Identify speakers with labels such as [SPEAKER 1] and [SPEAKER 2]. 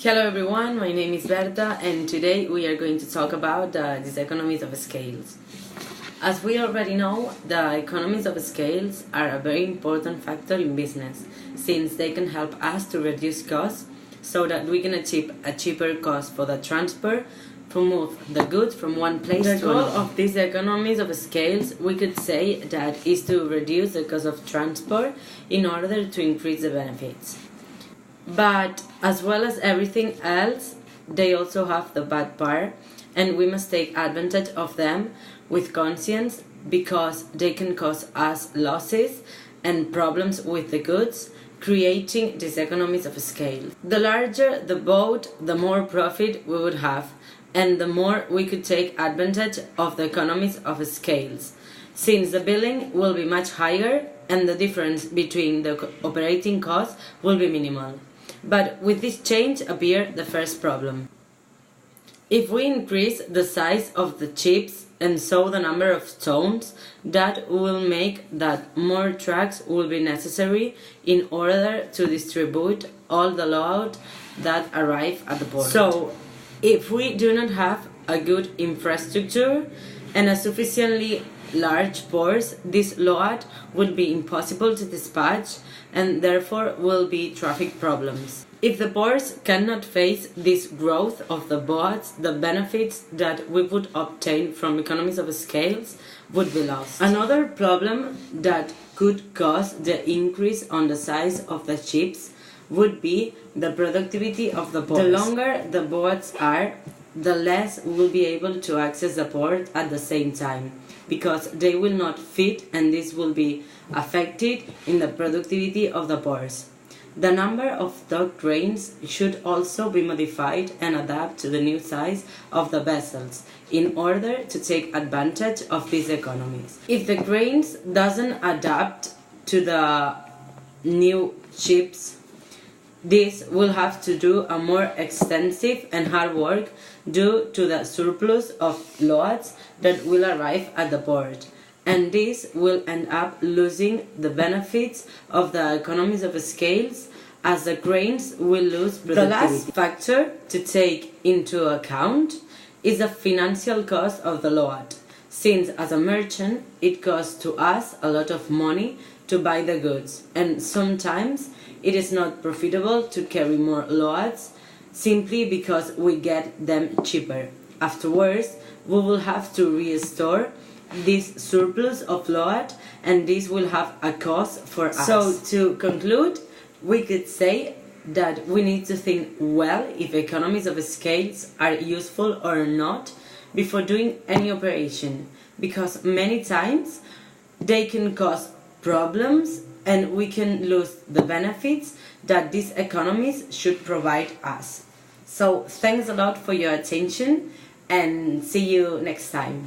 [SPEAKER 1] Hello everyone, my name is Berta and today we are going to talk about the diseconomies of scales. As we already know, the economies of scales are a very important factor in business since they can help us to reduce costs so that we can achieve a cheaper cost for the transport to move the goods from one place to another. The goal of these economies of scales, we could say that is to reduce the cost of transport in order to increase the benefits. But as well as everything else, they also have the bad part, and we must take advantage of them with conscience because they can cause us losses and problems with the goods, creating diseconomies of scale. The larger the boat, the more profit we would have, and the more we could take advantage of the economies of scales, since the billing will be much higher and the difference between the operating costs will be minimal. But with this change appeared the first problem. If we increase the size of the chips and so the number of stones, that will make that more trucks will be necessary in order to distribute all the load that arrive at the port. So, if we do not have a good infrastructure and a sufficiently large ports, this load will be impossible to dispatch and therefore will be traffic problems. If the ports cannot face this growth of the boats, the benefits that we would obtain from economies of scales would be lost. Another problem that could cause the increase on the size of the ships would be the productivity of the ports. The longer the boats are, the less we will be able to access the port at the same time, because they will not fit and this will be affected in the productivity of the ports. The number of dock cranes should also be modified and adapt to the new size of the vessels in order to take advantage of these economies. If the cranes doesn't adapt to the new ships, this will have to do a more extensive and hard work due to the surplus of loads that will arrive at the port, and this will end up losing the benefits of the economies of scales as the cranes will lose productivity. The last factor to take into account is the financial cost of the load, since as a merchant it costs to us a lot of money to buy the goods, and sometimes it is not profitable to carry more loads simply because we get them cheaper. Afterwards, we will have to restore this surplus of load and this will have a cost for us. So to conclude, we could say that we need to think well if economies of scales are useful or not before doing any operation, because many times they can cause problems and we can lose the benefits that these economies should provide us. So thanks a lot for your attention and see you next time.